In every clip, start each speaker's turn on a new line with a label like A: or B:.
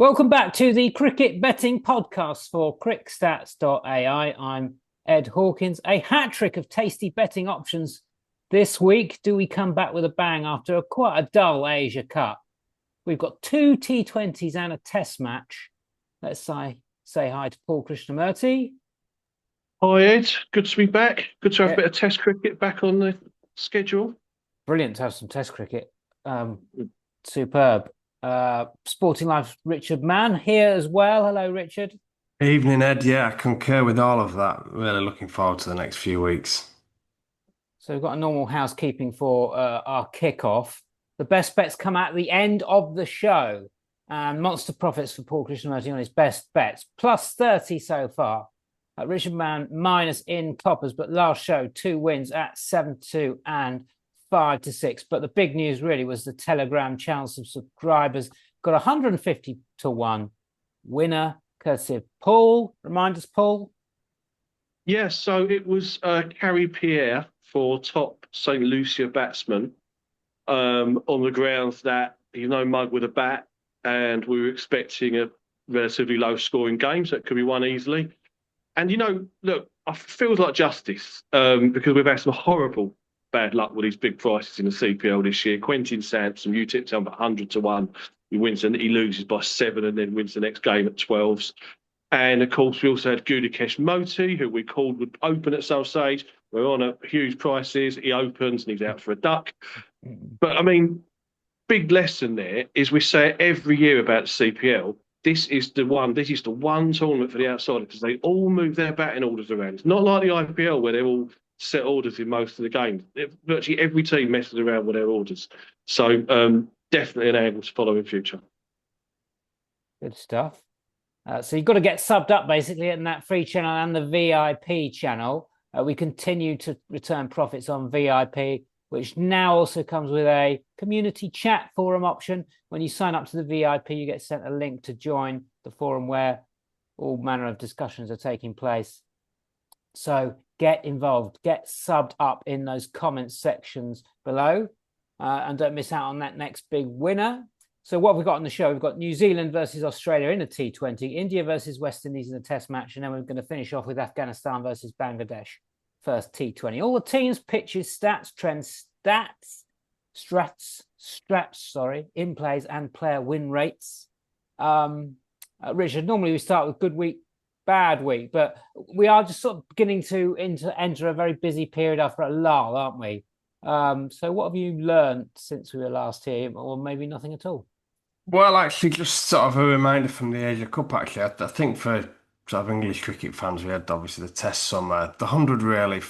A: Welcome back to the Cricket Betting Podcast for crickstats.ai. I'm Ed Hawkins. A hat-trick of tasty betting options this week. Do we come back with a bang after quite a dull Asia Cup? We've got two T20s and a test match. Let's say hi to Paul Krishnamurty.
B: Hi Ed, good to be back. Good to have a bit of Test cricket back on the schedule.
A: Brilliant to have some test cricket. Superb. Sporting Life's Richard Mann here as well. Hello, Richard.
C: Evening, Ed. Yeah, I concur with all of that. Really looking forward to the next few weeks.
A: So we've got a normal housekeeping for our kickoff. The best bets come at the end of the show. And monster profits for Paul Krishnamurty on his best bets. Plus 30 so far. Richard Mann minus in coppers, but last show, 2 wins at 7-2 and 5-6. But the big news really was the Telegram channel subscribers got 150 to 1 winner, courtesy of Paul. Remind us, Paul.
B: Yeah, so it was Carrie Pierre for top St. Lucia batsman on the grounds that he's no mug with a bat, and we were expecting a relatively low scoring game, so it could be won easily. And, look, it feels like justice because we've had some horrible bad luck with these big prices in the CPL this year. Quentin Sampson, you tipped him 100 to 1. He loses by 7 and then wins the next game at 12s. And, of course, we also had Gudakesh Moti, who we called would open at some stage. We're on at huge prices. He opens and he's out for a duck. But, I mean, big lesson there is we say it every year about the CPL. This is the one tournament for the outsiders because they all move their batting orders around. It's not like the IPL where they're all set orders in most of the games. Virtually every team messes around with their orders. So definitely an angle to follow in future.
A: Good stuff. So you've got to get subbed up basically in that free channel and the VIP channel. We continue to return profits on VIP, which now also comes with a community chat forum option. When you sign up to the VIP, you get sent a link to join the forum where all manner of discussions are taking place. So get involved, get subbed up in those comments sections below, and don't miss out on that next big winner. So what have we got on the show? We've got New Zealand versus Australia in a T20, India versus West Indies in a test match, and then we're going to finish off with Afghanistan versus Bangladesh. First T20. All the teams, pitches, stats, trends, strats, in plays and player win rates. Richard, normally we start with good week, bad week, but we are just sort of beginning to enter a very busy period after a lull, aren't we? So what have you learned since we were last here, or maybe nothing at all?
C: Well, actually, just sort of a reminder from the Asia Cup, actually. I think for sort of English cricket fans, we had obviously the Test summer. The 100 really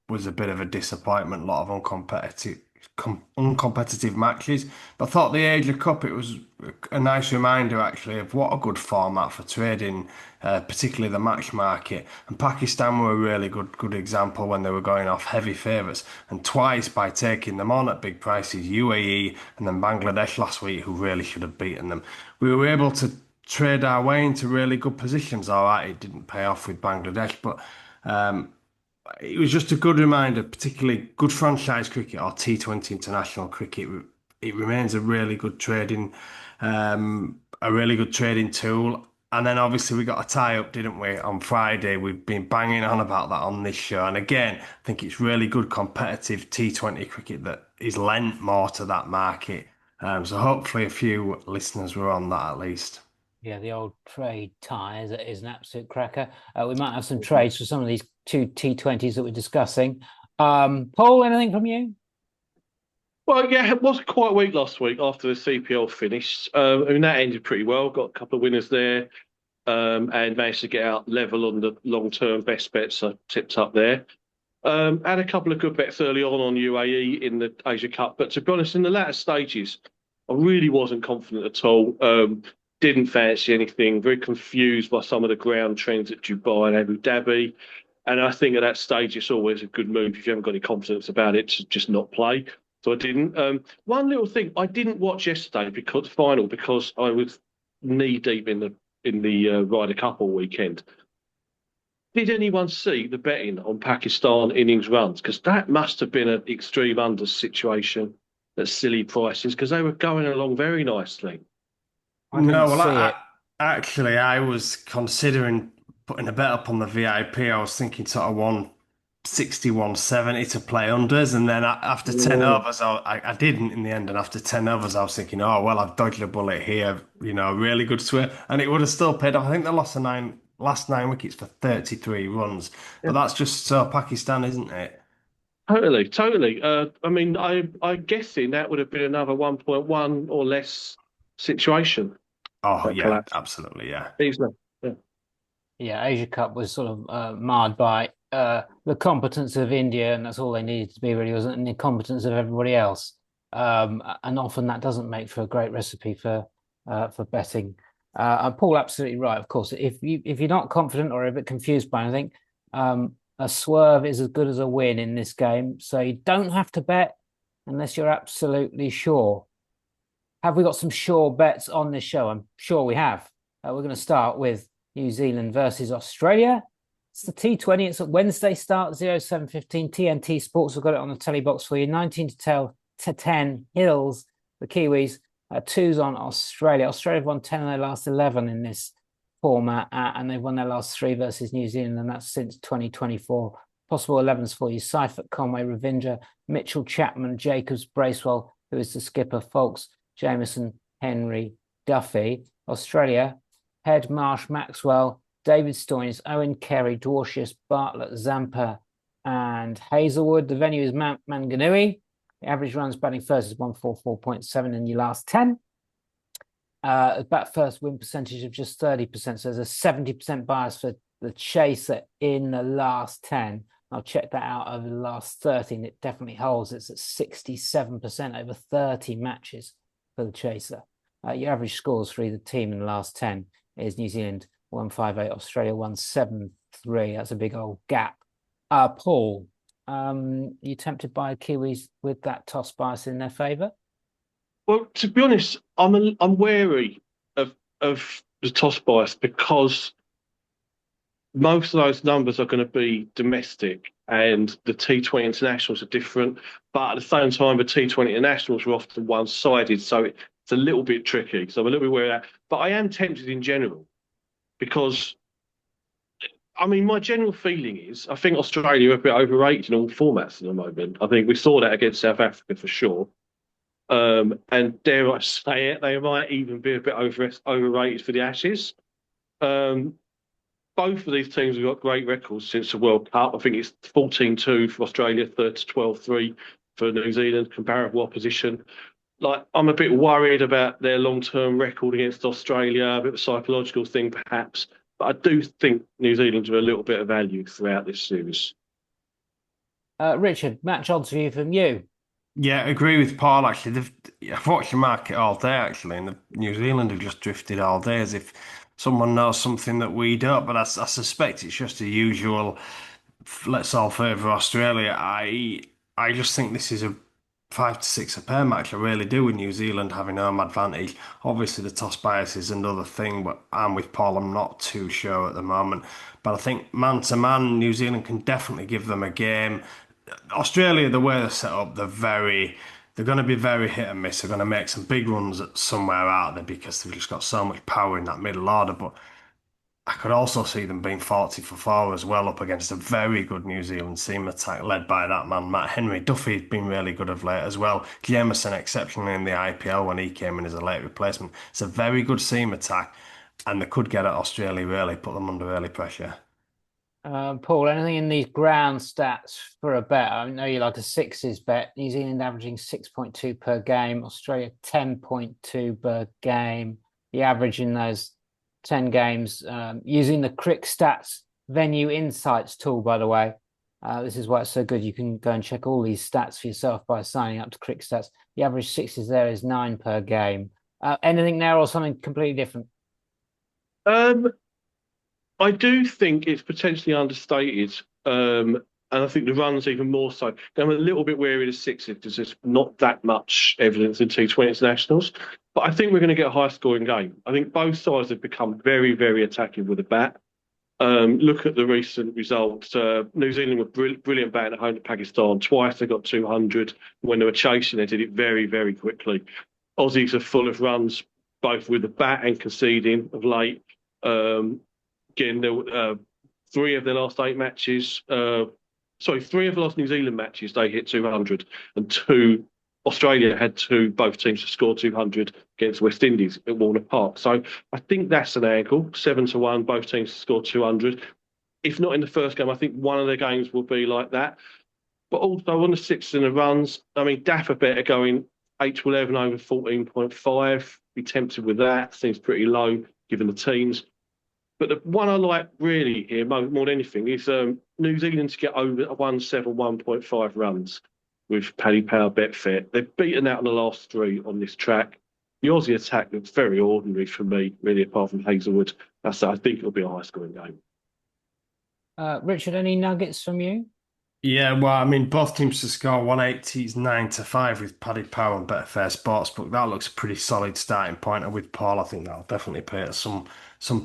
C: was a bit of a disappointment, a lot of uncompetitive matches. But I thought the Asia Cup, it was a nice reminder actually of what a good format for trading, particularly the match market. And Pakistan were a really good example when they were going off heavy favourites, and twice by taking them on at big prices, UAE and then Bangladesh last week, who really should have beaten them. We were able to trade our way into really good positions. All right, it didn't pay off with Bangladesh, but it was just a good reminder, particularly good franchise cricket or T20 international cricket. It remains a really good trading tool. And then obviously we got a tie up, didn't we, on Friday? We've been banging on about that on this show. And again, I think it's really good competitive T20 cricket that is lent more to that market. So hopefully a few listeners were on that at least.
A: Yeah, the old trade tie is an absolute cracker. We might have some trades for some of these two T20s that we're discussing. Paul, anything from you?
B: Well, yeah, it was quite a week last week after the CPL finished. I mean, that ended pretty well. Got a couple of winners there and managed to get out level on the long-term best bets. So tipped up there. Had a couple of good bets early on UAE in the Asia Cup. But to be honest, in the latter stages, I really wasn't confident at all. Didn't fancy anything, very confused by some of the ground trends at Dubai and Abu Dhabi. And I think at that stage, it's always a good move if you haven't got any confidence about it to just not play. So I didn't. One little thing, I didn't watch yesterday because I was knee deep in the Ryder Cup all weekend. Did anyone see the betting on Pakistan innings runs? Because that must have been an extreme under situation at silly prices because they were going along very nicely.
A: I didn't
C: No, well,
A: see it.
C: Actually, I was considering putting a bet up on the VIP. I was thinking sort of 160, 170 to play unders, and then after 10
B: Mm.
C: overs, I didn't in the end. And after 10 overs, I was thinking, oh, well, I've dodged a bullet here, really good swing. And it would have still paid off. I think they lost the last 9 wickets for 33 runs. But
B: Yeah.
C: that's just so Pakistan, isn't it?
B: Totally, totally. I mean, I'm guessing that would have been another 1.1 or less situation
C: Oh,
B: that
C: yeah,
B: collapsed
C: absolutely, yeah.
B: easily. Yeah.
A: Yeah, Asia Cup was sort of marred by the competence of India, and that's all they needed to be, really, wasn't it? And the incompetence of everybody else. And often that doesn't make for a great recipe for betting. And Paul, absolutely right. Of course, if you're not confident or a bit confused by anything, a swerve is as good as a win in this game. So you don't have to bet unless you're absolutely sure. Have we got some sure bets on this show? I'm sure we have. We're going to start with New Zealand versus Australia. It's the T20. It's a Wednesday start, 07:15. TNT Sports have got it on the telly box for you. 19 to 10 Hills, the Kiwis. Twos on Australia. Australia have won 10 of their last 11 in this format, and they've won their last three versus New Zealand, and that's since 2024. Possible 11s for you. Seifert, Conway, Ravindra, Mitchell, Chapman, Jacobs, Bracewell, who is the skipper, Folks, Jameson, Henry, Duffy. Australia, Head, Marsh, Maxwell, David Stoynes, Owen Kerry, Dwarcius, Bartlett, Zampa, and Hazelwood. The venue is Mount Manganui. The average runs batting first is 144.7 in your last 10. Bat first win percentage of just 30%. So there's a 70% bias for the chaser in the last 10. I'll check that out over the last 13. It definitely holds. It's at 67% over 30 matches for the chaser. Your average scores for either team in the last 10 is New Zealand 158, Australia 173. That's a big old gap. Paul, you tempted by Kiwis with that toss bias in their favour?
B: Well, to be honest, I'm wary of the toss bias because most of those numbers are going to be domestic and the T20 internationals are different. But at the same time, the T20 internationals are often one-sided, so it's a little bit tricky. So I'm a little bit wary of that. But I am tempted in general because, I mean, my general feeling is I think Australia are a bit overrated in all formats at the moment. I think we saw that against South Africa for sure. And dare I say it, they might even be a bit overrated for the Ashes. Um, both of these teams have got great records since the World Cup. I think it's 14-2 for Australia, 12-3 for New Zealand, comparable opposition. Like, I'm a bit worried about their long-term record against Australia, a bit of a psychological thing perhaps. But I do think New Zealand are a little bit of value throughout this series.
A: Richard, match odds for you from you.
C: Yeah, I agree with Paul. Actually, I've watched the market all day. Actually, and the New Zealand have just drifted all day as if someone knows something that we don't. But I suspect it's just the usual. Let's all favour Australia. I just think this is a 5 to 6 a pair match. I really do, with New Zealand having home advantage. Obviously, the toss bias is another thing, but I'm with Paul. I'm not too sure at the moment. But I think man to man, New Zealand can definitely give them a game. Australia, the way they're set up, they're going to be very hit and miss. They're going to make some big runs at somewhere out there because they've just got so much power in that middle order. But I could also see them being 40 for 4 as well up against a very good New Zealand seam attack led by that man, Matt Henry. Duffy's been really good of late as well. Jameson exceptionally in the IPL when he came in as a late replacement. It's a very good seam attack and they could get at Australia really, put them under early pressure.
A: Paul, anything in these ground stats for a bet? I know you like a sixes bet. New Zealand averaging 6.2 per game, Australia 10.2 per game. The average in those 10 games, using the Crick Stats Venue Insights tool, by the way. This is why it's so good. You can go and check all these stats for yourself by signing up to Crick Stats. The average sixes there is 9 per game. Anything there or something completely different?
B: I do think it's potentially understated, and I think the runs even more so. I'm a little bit wary of the sixes because there's not that much evidence in T20 internationals, but I think we're going to get a high-scoring game. I think both sides have become very, very attacking with the bat. Look at the recent results. New Zealand were brilliant batting at home to Pakistan. Twice they got 200. When they were chasing, they did it very, very quickly. Aussies are full of runs both with the bat and conceding of late. Again, there were three of their last eight matches. Sorry, three of the last New Zealand matches they hit 200, and two Australia had two both teams to score 200 against West Indies at Warner Park. So I think that's an angle. 7-1, both teams to score 200. If not in the first game, I think one of the games will be like that. But also on the sixes and the runs, I mean, Daffer better going 8-11 over 14.5. Be tempted with that. Seems pretty low given the teams. But the one I like really here more than anything is New Zealand to get over 1.5 runs with Paddy Power Betfair. They've beaten out on the last three on this track. The Aussie attack looks very ordinary for me, really, apart from Hazelwood. I think it'll be a high-scoring game.
A: Richard, any nuggets from you?
C: Yeah, well, I mean, both teams to score 180s 9-5 with Paddy Power and Betfair Sportsbook. That looks a pretty solid starting point. And with Paul, I think that'll definitely pay at some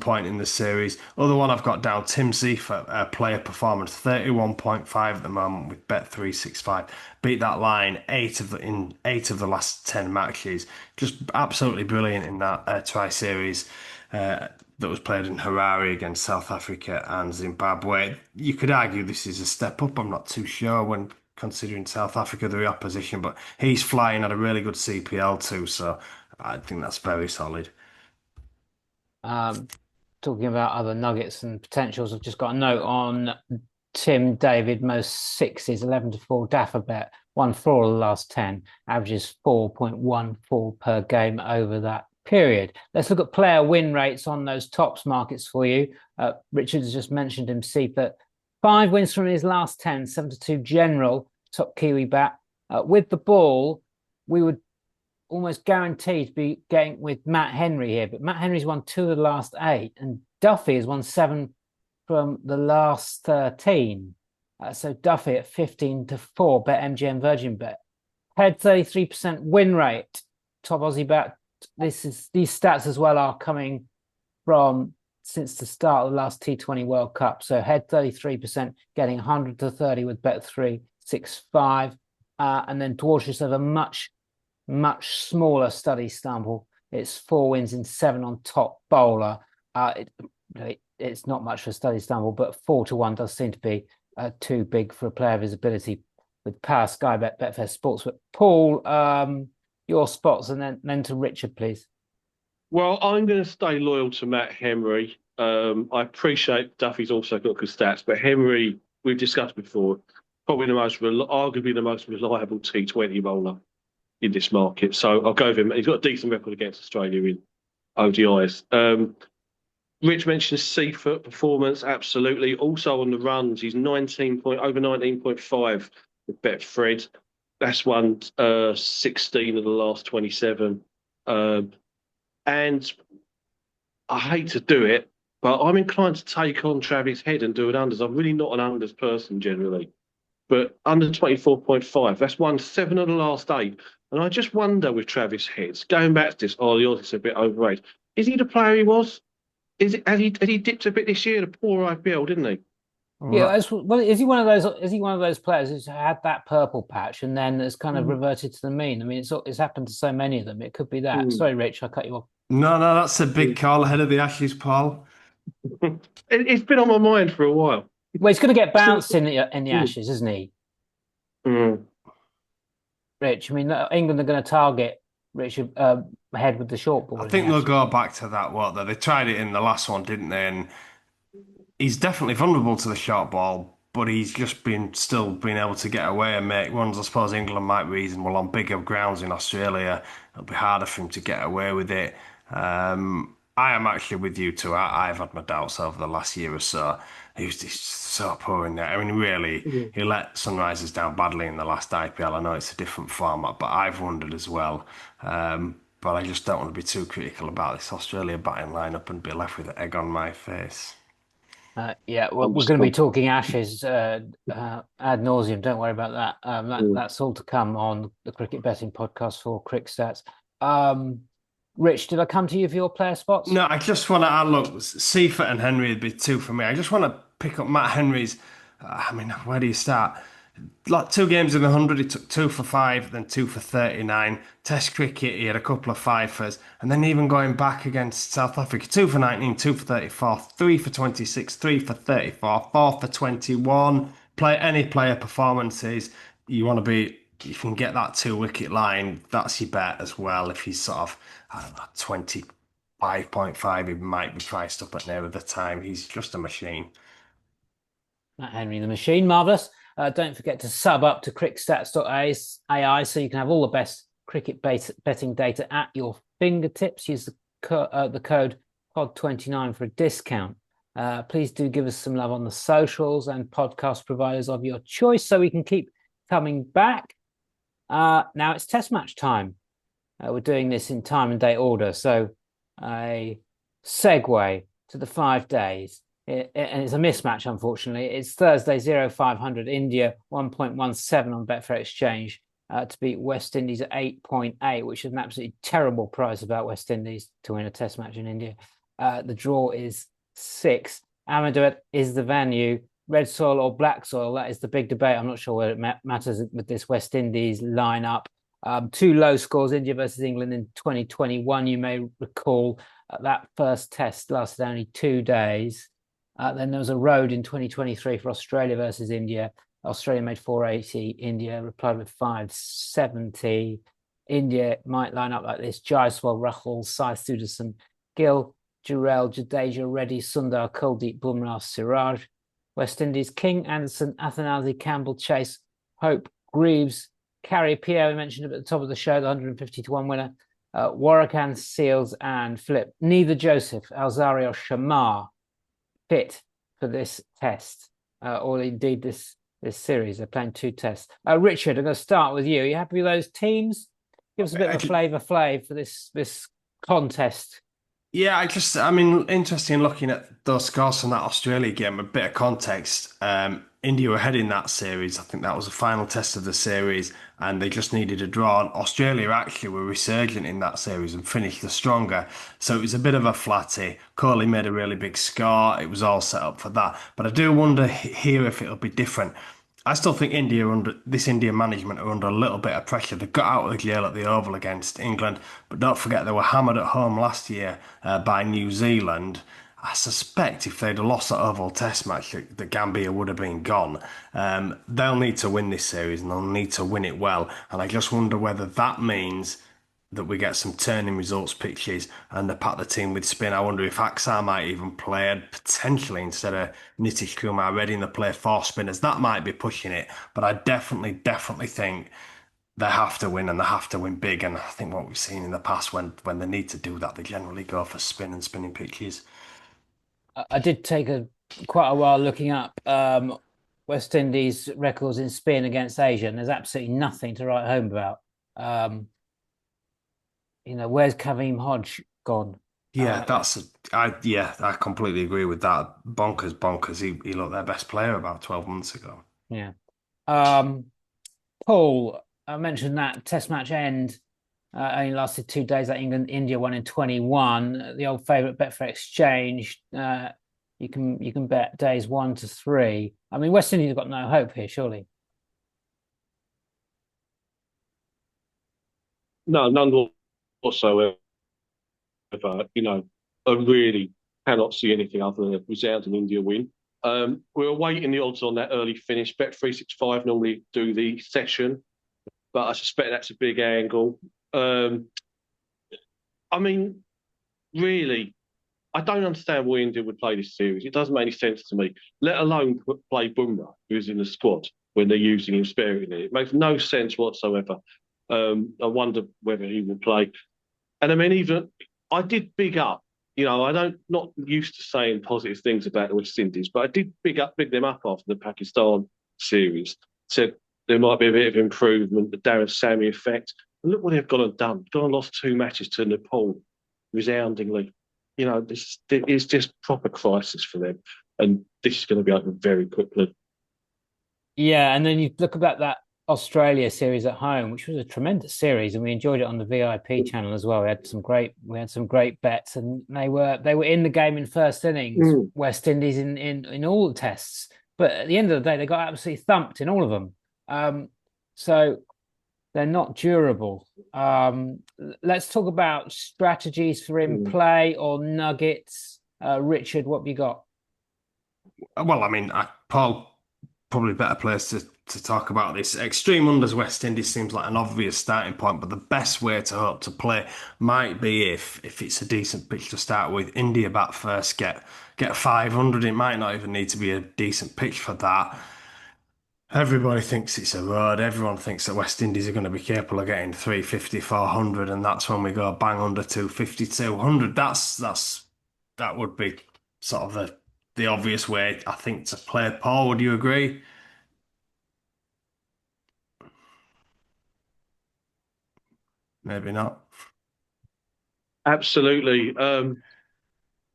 C: point in the series. Other one I've got down, Tim Seifert, player performance 31.5 at the moment with Bet365. Beat that line in eight of the last 10 matches. Just absolutely brilliant in that tri-series. That was played in Harare against South Africa and Zimbabwe. You could argue this is a step up. I'm not too sure when considering South Africa, the opposition, but he's flying at a really good CPL too, so I think that's very solid.
A: Talking about other nuggets and potentials, I've just got a note on Tim David, most sixes, 11-4 Daffer bet, won 4 of the last 10, averages 4.14 per game over that period. Let's look at player win rates on those tops markets for you. Richard has just mentioned him, but 5 wins from his last 10, 7-2 general, top Kiwi bat. With the ball, we would almost guaranteed to be getting with Matt Henry here, but Matt Henry's won 2 of the last 8, and Duffy has won 7 from the last 13. So Duffy at 15-4, bet MGM Virgin bet. Head 33% win rate, top Aussie bat. These stats as well are coming from since the start of the last T20 World Cup. So head 33%, getting 100-30 with Bet365, and then Dwarfs have a much smaller study sample. It's 4 wins in 7 on top bowler. It's not much for a study sample, but 4-1 does seem to be too big for a player of his ability with Power, Sky Bet, Betfair Sports. But Paul, your spots, and then to Richard, please.
B: Well, I'm going to stay loyal to Matt Henry. I appreciate Duffy's also got good stats, but Henry, we've discussed before, probably arguably the most reliable T20 bowler in this market. So I'll go with him. He's got a decent record against Australia in ODIs. Rich mentioned Seifert performance, absolutely. Also on the runs, he's over 19.5 with Betfred. That's won 16 of the last 27. And I hate to do it, but I'm inclined to take on Travis Head and do an unders. I'm really not an unders person generally. But under 24.5, that's won 7 of the last 8. And I just wonder with Travis Head, going back to this, the Aussies are a bit overrated. Is he the player he was? Has he dipped a bit this year? The poor IPL, didn't he?
A: Yeah, well, is he one of those? Is he one of those players who's had that purple patch and then has kind of reverted to the mean? I mean, it's happened to so many of them. It could be that. Sorry, Rich, I cut you off.
C: No, that's a big call ahead of the Ashes, Paul.
B: It's been on my mind for a while.
A: Well, he's going to get bounced in the Ashes, isn't he? Rich, I mean, England are going to target Richard Head with the short ball.
C: I think they'll go back to that. They tried it in the last one, didn't they? And he's definitely vulnerable to the short ball, but he's just still been able to get away and make runs. I suppose England might be reasonable on bigger grounds in Australia. It'll be harder for him to get away with it. I am actually with you too. I've had my doubts over the last year or so. He's so poor in there. I mean, really, he let Sunrisers down badly in the last IPL. I know it's a different format, but I've wondered as well. But I just don't want to be too critical about this Australia batting lineup and be left with an egg on my face.
A: Yeah, well, we're going to be talking Ashes ad nauseum. Don't worry about that. That's all to come on the Cricket Betting Podcast for Crick Stats. Rich, did I come to you for your player spots?
C: No, I just want to look, Seifert and Henry would be 2 for me. I just want to pick up Matt Henry's. I mean, where do you start? like 2 games in the 100, he took 2 for 5, then 2 for 39. Test cricket, he had a couple of fifers, and then even going back against South Africa, 2 for 19, 2 for 34, 3 for 26, 3 for 34, 4 for 21. Play any player performances. You want to be, you can get that 2 wicket line. That's your bet as well. If he's sort of, I don't know, 25.5, he might be priced up at near the time. He's just a machine.
A: Matt Henry, the machine, marvellous. Don't forget to sub up to crickstats.ai so you can have all the best cricket betting data at your fingertips. Use the code POD29 for a discount. Please do give us some love on the socials and podcast providers of your choice so we can keep coming back. Now it's test match time. We're doing this in time and date order. So a segue to the 5 days. And it's a mismatch, unfortunately. It's Thursday, 0500, India, 1.17 on Betfair Exchange to beat West Indies at 8.8, which is an absolutely terrible price about West Indies to win a test match in India. The draw is 6. Ahmedabad is the venue. Red soil or black soil, that is the big debate. I'm not sure whether it matters with this West Indies lineup. 2 low scores, India versus England in 2021. You may recall that first test lasted only 2 days. Then there was a road in 2023 for Australia versus India. Australia made 480. India replied with 570. India might line up like this: Jaiswal, Rahul, Sai Sudarshan, Gill, Jurel, Jadeja, Reddy, Sundar, Kuldeep, Bumrah, Siraj. West Indies: King, Anderson, Athanazi, Campbell, Chase, Hope, Greaves, Carrier, Pierre, we mentioned at the top of the show, the 150-1 winner. Warrican, Seals, and Philip. Neither Joseph, Alzari, or Shamar fit for this test, or indeed this series. They're playing 2 tests. Richard, I'm going to start with you. Are you happy with those teams? Give us a bit of a flavour for this contest.
C: Yeah, I mean, interesting looking at those scores from that Australia game. A bit of context. India were heading that series. I think that was the final test of the series, and they just needed a draw. And Australia actually were resurgent in that series and finished the stronger. So it was a bit of a flatty. Kohli made a really big score. It was all set up for that. But I do wonder here if it'll be different. I still think India management are under a little bit of pressure. They got out of the jail at the Oval against England, but don't forget they were hammered at home last year by New Zealand. I suspect if they'd lost that Oval Test match, the Gambia would have been gone. They'll need to win this series and they'll need to win it well. And I just wonder whether that means that we get some turning results pitches and they pack the team with spin. I wonder if Axar might even play potentially instead of Nitish Kumar Reddy, and they play 4 spinners. That might be pushing it, but I definitely think they have to win and they have to win big. And I think what we've seen in the past when they need to do that, they generally go for spin and spinning pitches.
A: I did take quite a while looking up West Indies records in spin against Asia, and there's absolutely nothing to write home about. Where's Kaveem Hodge gone?
C: Yeah, I completely agree with that. Bonkers. He looked their best player about 12 months ago.
A: Yeah. Paul, I mentioned that test match end only lasted 2 days. That India won in 21. The old favourite Betfair Exchange. You can bet days 1 to 3. I mean, West Indies have got no hope here, surely.
B: No, none whatsoever. I really cannot see anything other than a resounding India win. We're awaiting the odds on that early finish. Bet365 normally do the session, but I suspect that's a big angle. I mean, really, I don't understand why India would play this series. It doesn't make any sense to me, let alone play Bumrah, who's in the squad, when they're using him sparingly. It makes no sense whatsoever. I wonder whether he will play. And I mean, even I did big up. Not used to saying positive things about the West Indies, but I did big them up after the Pakistan series. Said there might be a bit of improvement, the Darren Sammy effect. And look what they've gone and done. Gone and lost 2 matches to Nepal, resoundingly. This is just proper crisis for them, and this is going to be over very quickly.
A: Yeah, and then you look about that Australia series at home, which was a tremendous series, and we enjoyed it on the VIP channel as well. We had some great bets, and they were in the game in first innings. West Indies in all the tests, but at the end of the day, they got absolutely thumped in all of them. So they're not durable. Let's talk about strategies for in play or nuggets. Richard, what have you got?
C: Well, I mean, Paul, probably better place to talk about this. Extreme unders West Indies seems like an obvious starting point, but the best way to hope to play might be if it's a decent pitch to start with. India bat first, get 500. It might not even need to be a decent pitch for that. Everybody thinks it's a road. Everyone thinks that West Indies are going to be capable of getting 350, 400, and that's when we go bang under 250, 200. That would be sort of the obvious way, I think, to play. Paul, would you agree? Maybe not.
B: Absolutely.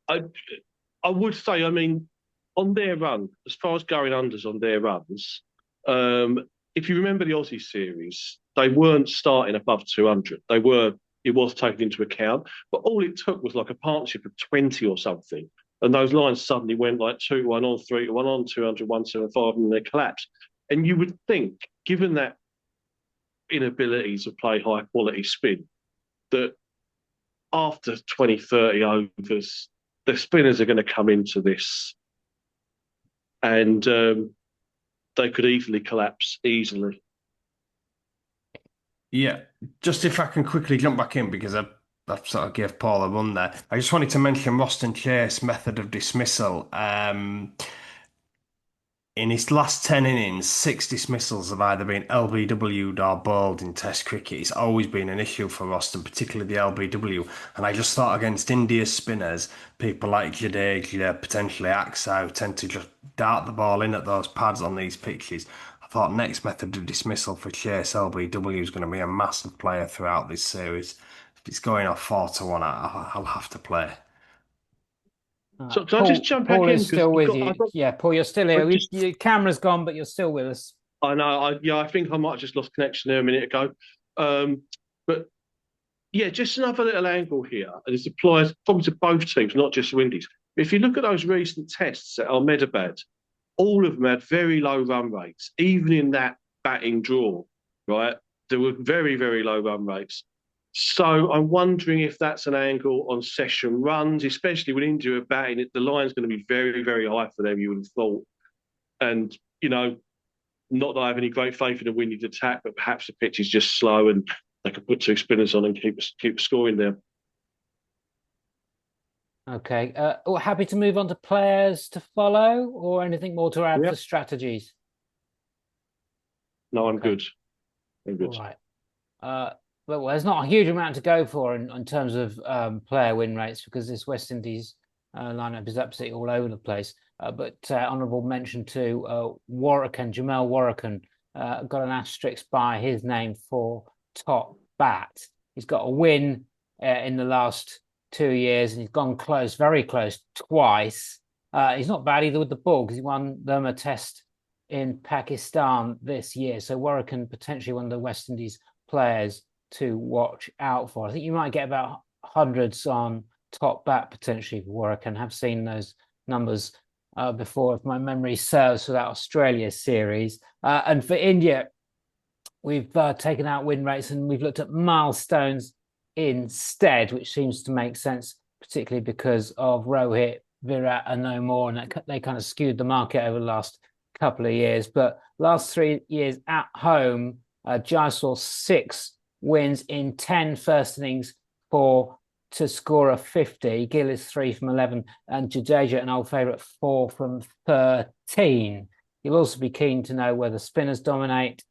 B: I I would say, I mean, on their run, as far as going unders on their runs, if you remember the Aussie series, they weren't starting above 200. It was taken into account, but all it took was like a partnership of 20 or something. And those lines suddenly went like 2-1 on, 3-1 on, 200, 175, and they collapsed. And you would think, given that inability to play high quality spin, that after 20, 30 overs, the spinners are going to come into this and they could easily collapse easily.
C: Yeah, just if I can quickly jump back in because I sort of gave Paul a run there. I just wanted to mention Roston Chase method of dismissal. In his last 10 innings, 6 dismissals have either been LBW'd or bowled in Test cricket. It's always been an issue for Roston, particularly the LBW. And I just thought against India's spinners, people like Jadeja, potentially Axau, tend to just dart the ball in at those pads on these pitches. I thought next method of dismissal for Chase LBW is going to be a massive player throughout this series. If it's going off 4-1, I'll have to play.
B: So can I just jump back
A: Paul
B: in
A: is
B: because
A: still with you. Yeah, Paul, you're still here. Your camera's gone, but you're still with us.
B: I know. I think I might have just lost connection there a minute ago. But yeah, just another little angle here, and this applies probably to both teams, not just Windies. If you look at those recent tests at Ahmedabad, all of them had very low run rates, even in that batting draw, right? There were very, very low run rates. So I'm wondering if that's an angle on session runs, especially when India are batting it. The line's going to be very, very high for them, you would have thought. And, you know, not that I have any great faith in a Windies attack, but perhaps the pitch is just slow and they could put 2 spinners on and keep scoring there.
A: Okay. Happy to move on to players to follow or anything more to add for strategies?
B: No, I'm good. I'm good.
A: All right. Well, there's not a huge amount to go for in terms of player win rates because this West Indies lineup is absolutely all over the place. But honourable mention to Warrican, Jamel Warrican, got an asterisk by his name for top bat. He's got a win in the last 2 years and he's gone close, very close twice. He's not bad either with the ball because he won them a test in Pakistan this year. So Warrican potentially one of the West Indies players to watch out for. I think you might get about hundreds on top bat potentially for Warwick, and have seen those numbers before, if my memory serves, for that Australia series. And for India, we've taken out win rates and we've looked at milestones instead, which seems to make sense, particularly because of Rohit, Virat and no more, and they kind of skewed the market over the last couple of years. But last 3 years at home, Jaiswal 6 wins in 10 first innings to score a 50. Gill is 3 from 11, and Jadeja, an old favourite, 4 from 13. You'll also be keen to know whether spinners dominate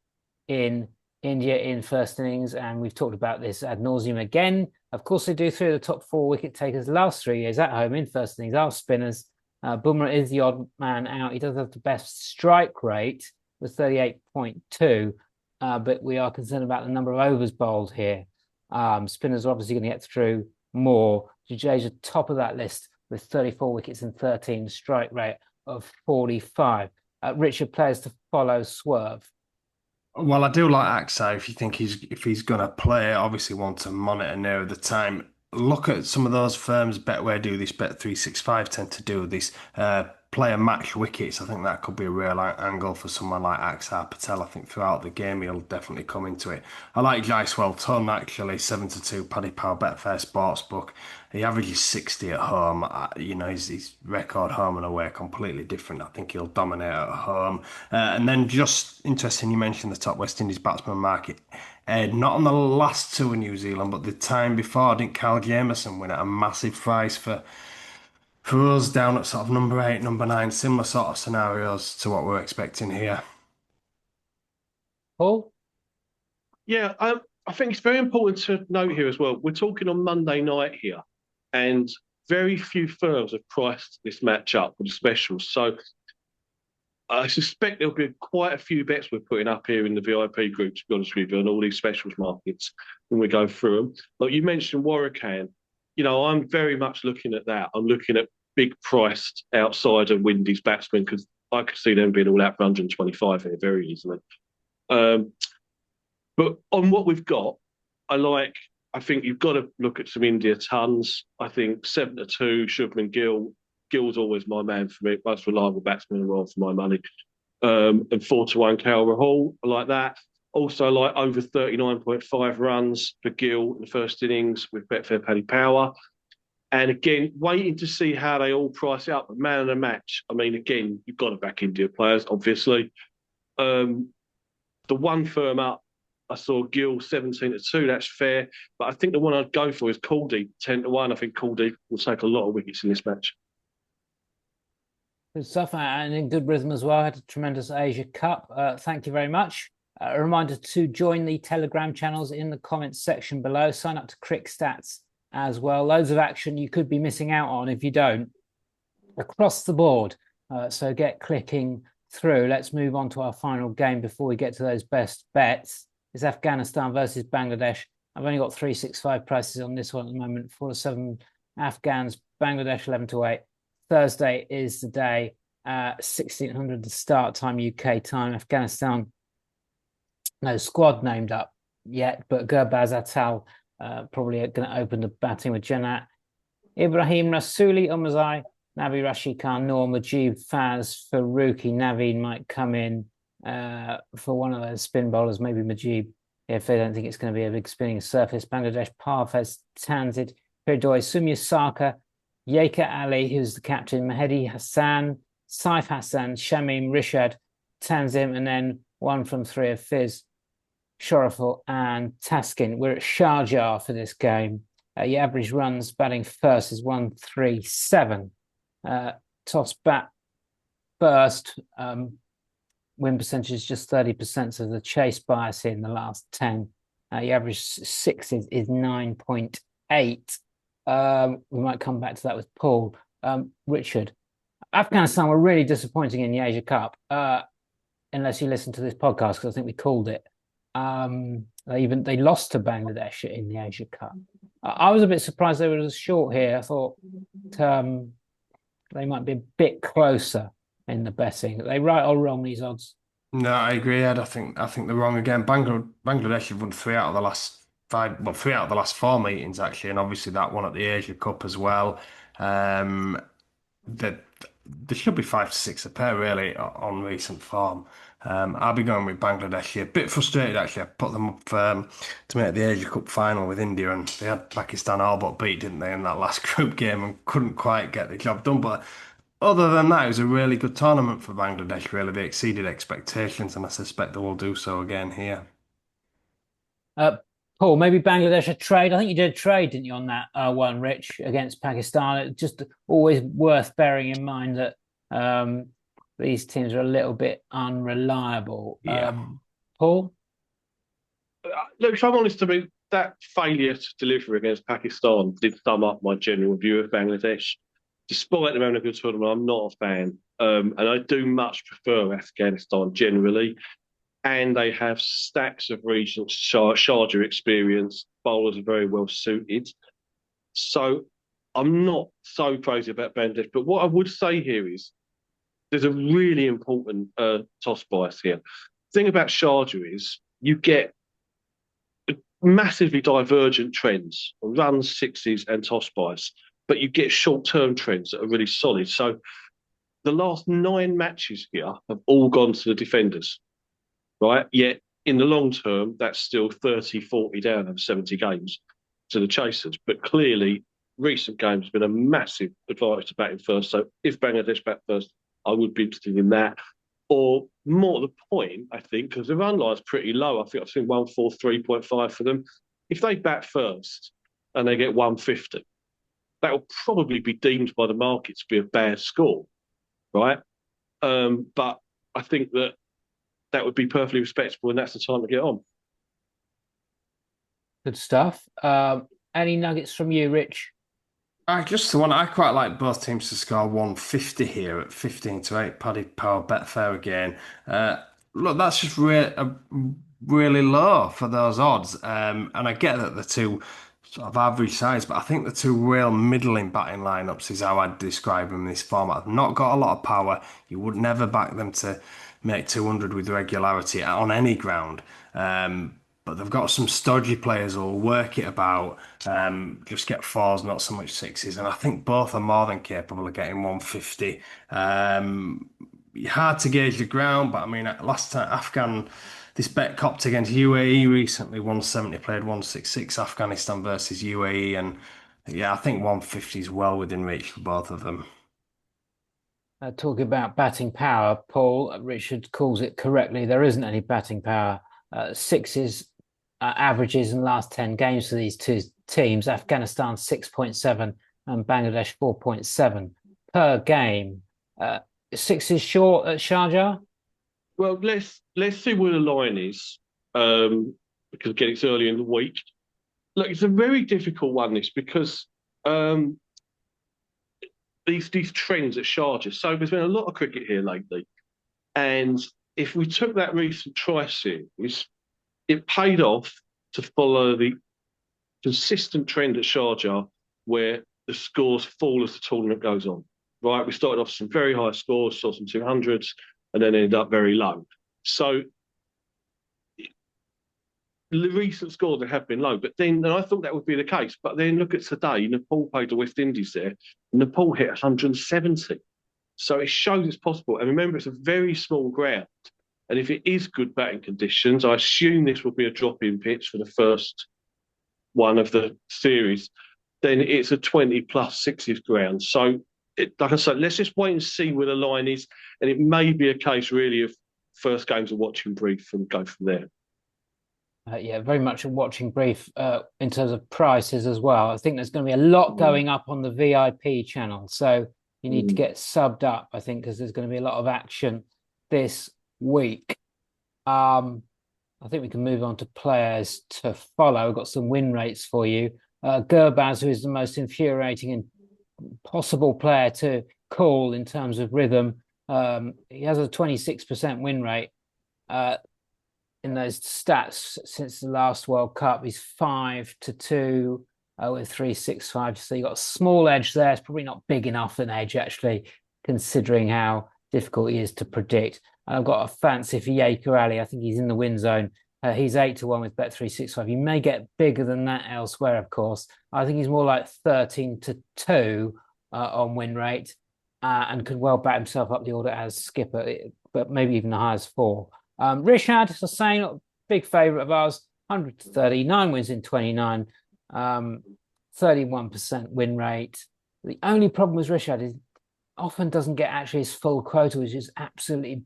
A: in India in first innings, and we've talked about this ad nauseum again. Of course, they do. 3 of the top 4 wicket takers last 3 years at home in first innings are spinners. Bumrah is the odd man out. He does have the best strike rate with 38.2. But we are concerned about the number of overs bowled here. Spinners are obviously going to get through more. Jadeja top of that list with 34 wickets and 13, strike rate of 45. Richard, players to follow Swerve.
C: Well, I do like Axai if he's going to play. Obviously, want to monitor near the time. Look at some of those firms. Betway do this. Bet365 tend to do this. player match wickets. I think that could be a real angle for someone like Axar Patel. I think throughout the game he'll definitely come into it. I like Jaiswal Ton actually, 7-2 Paddy Power Betfair Sportsbook. He averages 60 at home. His record home and away completely different. I think he'll dominate at home. And then just interesting, you mentioned the top West Indies batsman market. Not on the last tour in New Zealand, but the time before, didn't Kyle Jamieson win at a massive price for us down at sort of number 8, number 9, similar sort of scenarios to what we're expecting here.
A: Paul?
B: Yeah, I think it's very important to note here as well. We're talking on Monday night here, and very few firms have priced this match up with the specials. So I suspect there'll be quite a few bets we're putting up here in the VIP group, to be honest with you, on all these specials markets when we go through them. Like you mentioned, Warwican. I'm very much looking at that. I'm looking at big priced outside of Windies batsmen because I could see them being all out for 125 here very easily. But on what we've got, I think you've got to look at some India tons. I think 7-2, Shubman Gill. Gill's always my man for me, most reliable batsman in the world for my money. And 4-1 Rahul, I like that. Also, like over 39.5 runs for Gill in the first innings with Betfair Paddy Power. And again, waiting to see how they all price out. But man of the match, I mean, again, you've got to back India players, obviously. The one firm up, I saw Gill 17-2, that's fair. But I think the one I'd go for is Caldy, 10-1. I think Caldy will take a lot of wickets in this match.
A: Good stuff, and in good rhythm as well. Had a tremendous Asia Cup. Thank you very much. A reminder to join the Telegram channels in the comments section below. Sign up to Crick Stats as well. Loads of action you could be missing out on if you don't, across the board. So get clicking through. Let's move on to our final game before we get to those best bets. It's Afghanistan versus Bangladesh. I've only got 365 prices on this one at the moment. 4-7 Afghans, Bangladesh 11-8. Thursday is the day, 1600 the start time, UK time. Afghanistan, no squad named up yet, but Gurbaz Atal probably going to open the batting with Janat Ibrahim, Rasuli, Umazai, Nabi Rashid Khan, Noor Mujib, Faz, Faruqi, Naveen might come in for one of those spin bowlers, maybe Mujib, if they don't think it's going to be a big spinning surface. Bangladesh, Parvez, Tanzid, Pirdoy, Sumya Sarkar, Yeka Ali, who's the captain, Mahedi Hassan, Saif Hassan, Shamim, Rishad, Tanzim, and then 1 from 3 of Fiz, Shoraful, and Taskin. We're at Sharjah for this game. Your average runs batting first is 137. Toss bat first. Win percentage is just 30%, so the chase bias in the last 10. Your average 6 is 9.8. We might come back to that with Paul. Richard, Afghanistan were really disappointing in the Asia Cup, unless you listen to this podcast, because I think we called it. They lost to Bangladesh in the Asia Cup. I was a bit surprised they were as short here. I thought they might be a bit closer in the betting. Are they right or wrong, these odds?
C: No, I agree, Ed. I think they're wrong again. Bangladesh have won 3 out of the last 5, well, 3 out of the last 4 meetings actually, and obviously that one at the Asia Cup as well. There should be 5 to 6 a pair really on recent form. I'll be going with Bangladesh here. Bit frustrated actually. I put them up to make the Asia Cup final with India, and they had Pakistan all but beat, didn't they, in that last group game, and couldn't quite get the job done. But other than that, it was a really good tournament for Bangladesh. Really, they exceeded expectations, and I suspect they will do so again here.
A: Paul, maybe Bangladesh a trade. I think you did a trade, didn't you, on that one, Rich, against Pakistan? It's just always worth bearing in mind that these teams are a little bit unreliable.
C: Yeah.
A: Paul?
B: Look, if I'm honest, I mean, that failure to deliver against Pakistan did sum up my general view of Bangladesh. Despite them having a good tournament, I'm not a fan. And I do much prefer Afghanistan generally. And they have stacks of recent Sharjah experience. Bowlers are very well suited. So I'm not so crazy about Bangladesh. But what I would say here is there's a really important toss bias here. The thing about Sharjah is you get massively divergent trends, runs, sixes, and toss bias, but you get short-term trends that are really solid. So the last 9 matches here have all gone to the defenders, right? Yet in the long term, that's still 30, 40 down over 70 games to the chasers. But clearly, recent games have been a massive advantage to batting first. So if Bangladesh bat first, I would be interested in that. Or more to the point, I think, because the run line's pretty low. I think I've seen 143.5 for them. If they bat first and they get 150, that will probably be deemed by the market to be a bad score, right? But I think that would be perfectly respectable, and that's the time to get on.
A: Good stuff. Any nuggets from you, Rich?
C: I quite like both teams to score 150 here at 15-8. Paddy Power Betfair again. Look, that's just really low for those odds. And I get that the two sort of average size, but I think the two real middling batting lineups is how I'd describe them in this format. They've not got a lot of power. You would never back them to make 200 with regularity on any ground. But they've got some stodgy players who'll work it about, just get fours, not so much sixes. And I think both are more than capable of getting 150. Hard to gauge the ground, but I mean, last time this bet copped against UAE recently, 170 played 166, Afghanistan versus UAE. And yeah, I think 150 is well within reach for both of them.
A: Talking about batting power, Paul, Richard calls it correctly. There isn't any batting power. Sixes averages in the last 10 games for these two teams. Afghanistan 6.7 and Bangladesh 4.7 per game. Sixes short at Sharjah?
B: Well, let's see where the line is, because again, it's early in the week. Look, it's a very difficult one, this, because these trends at Sharjah. So there's been a lot of cricket here lately, and if we took that recent tri-series, it paid off to follow the consistent trend at Sharjah where the scores fall as the tournament goes on, right? We started off some very high scores, saw some 200s, and then ended up very low. So the recent scores have been low, but then and I thought that would be the case. But then look at today, Nepal played the West Indies there. Nepal hit 170. So it shows it's possible. And remember, it's a very small ground. And if it is good batting conditions, I assume this will be a drop-in pitch for the first one of the series, then it's a 20 plus sixes ground. So, like I said, let's just wait and see where the line is. And it may be a case, really, of first games of watching brief and go from there.
A: Yeah, very much a watching brief in terms of prices as well. I think there's going to be a lot going up on the VIP channel. So you need to get subbed up, I think, because there's going to be a lot of action this week. I think we can move on to players to follow. We've got some win rates for you. Gurbaz, who is the most infuriating and possible player to call in terms of rhythm. He has a 26% win rate in those stats since the last World Cup. He's 5-2 with 365. So you got a small edge there. It's probably not big enough an edge, actually, considering how difficult he is to predict. And I've got a fancy for Yaker Ali. I think he's in the win zone. He's 8-1 with Bet365. You may get bigger than that elsewhere, of course. I think he's more like 13-2 on win rate, and could well back himself up the order as skipper, but maybe even as high as 4. Rishad Hussain, big favourite of ours, 100-30, 9 wins in 29, 31% win rate. The only problem with Rishad is often doesn't get actually his full quota, which is absolutely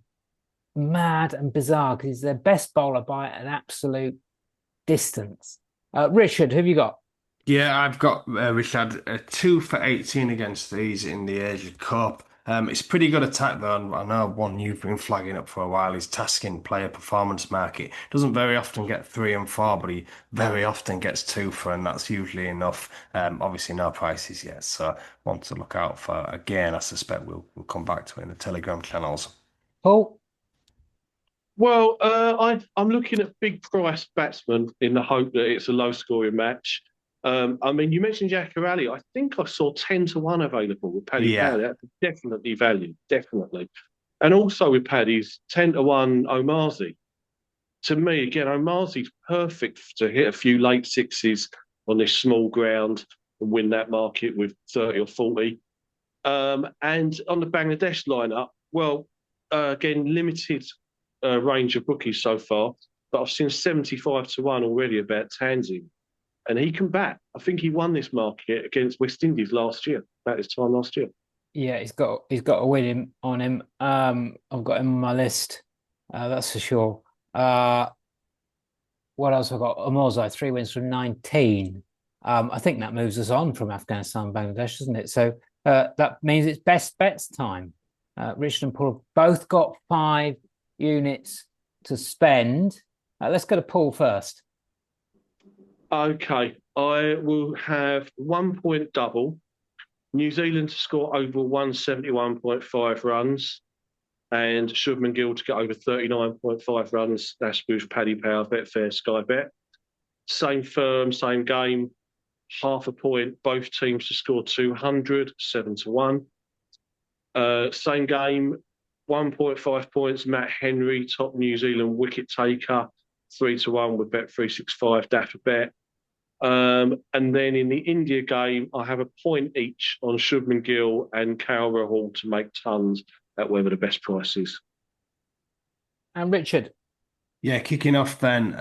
A: mad and bizarre because he's their best bowler by an absolute distance. Richard, who have you got?
C: Yeah, I've got Richard 2 for 18 against these in the Asia Cup. It's pretty good attack though. I know one you've been flagging up for a while is Taskin Player Performance Market. Doesn't very often get 3 and 4, but he very often gets 2 for, and that's usually enough. Obviously no prices yet, so one to look out for. Again, I suspect we'll come back to it in the Telegram channels.
A: Paul?
B: Well, I'm looking at big price batsmen in the hope that it's a low scoring match. I mean, you mentioned Yaker Ali. I think I saw 10-1 available with Paddy Power. That's definitely value, definitely. And also with Paddy's 10-1 Omarzi. To me, again, Omarzi's perfect to hit a few late sixes on this small ground and win that market with 30 or 40. And on the Bangladesh lineup, well, again, limited range of bookies so far, but I've seen 75 to 1 already about Tanzim. And he can bat. I think he won this market against West Indies last year, about this time last year.
A: Yeah, he's got a win on him. I've got him on my list. That's for sure. What else have I got? Omorzai, 3 wins from 19. I think that moves us on from Afghanistan and Bangladesh, doesn't it? So that means it's best bets time. Richard and Paul have both got 5 units to spend. Let's go to Paul first.
B: Okay, I will have 1 point double. New Zealand to score over 171.5 runs, and Shubman Gill to get over 39.5 runs. That's with Paddy Power, Betfair, Sky Bet. Same firm, same game, 0.5 point. Both teams to score 200, 7 to 1. Same game, 1.5 points. Matt Henry, top New Zealand wicket taker, 3 to 1 with Bet365, Dapper Bet. And then in the India game, I have 1 point each on Shubman Gill and KL Rahul to make tons at whatever the best price is.
A: And Richard.
C: Yeah, kicking off then,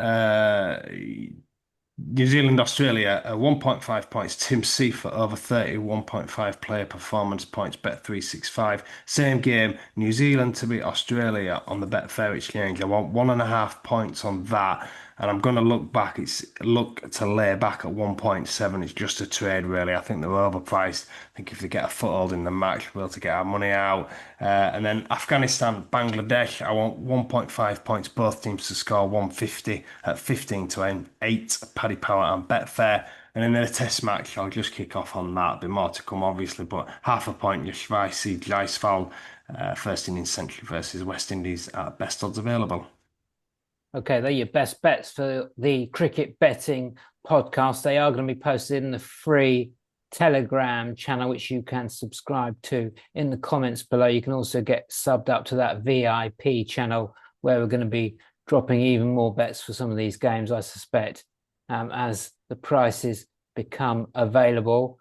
C: New Zealand, Australia, 1.5 points. Tim Seifert over 30, 1.5 player performance points, Bet365. Same game, New Zealand to beat Australia on the Betfair Exchange. I want 1.5 points on that. And I'm going to look to lay back at 1.7. It's just a trade, really. I think they're overpriced. I think if they get a foothold in the match, we'll be able to get our money out. And then Afghanistan, Bangladesh, I want 1.5 points. Both teams to score 150 at 15 to 8. Paddy Power and Betfair. And in the test match, I'll just kick off on that. A bit more to come, obviously, but 0.5 point, Yashvaisi, Jaiswal, first innings century versus West Indies at best odds available.
A: Okay, they're your best bets for the cricket betting podcast. They are going to be posted in the free Telegram channel, which you can subscribe to in the comments below. You can also get subbed up to that VIP channel where we're going to be dropping even more bets for some of these games, I suspect, as the prices become available.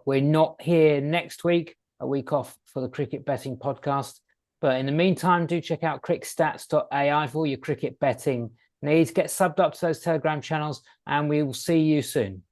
A: We're not here next week, a week off for the cricket betting podcast. But in the meantime, do check out crickstats.ai for all your cricket betting needs. Get subbed up to those Telegram channels, and we will see you soon.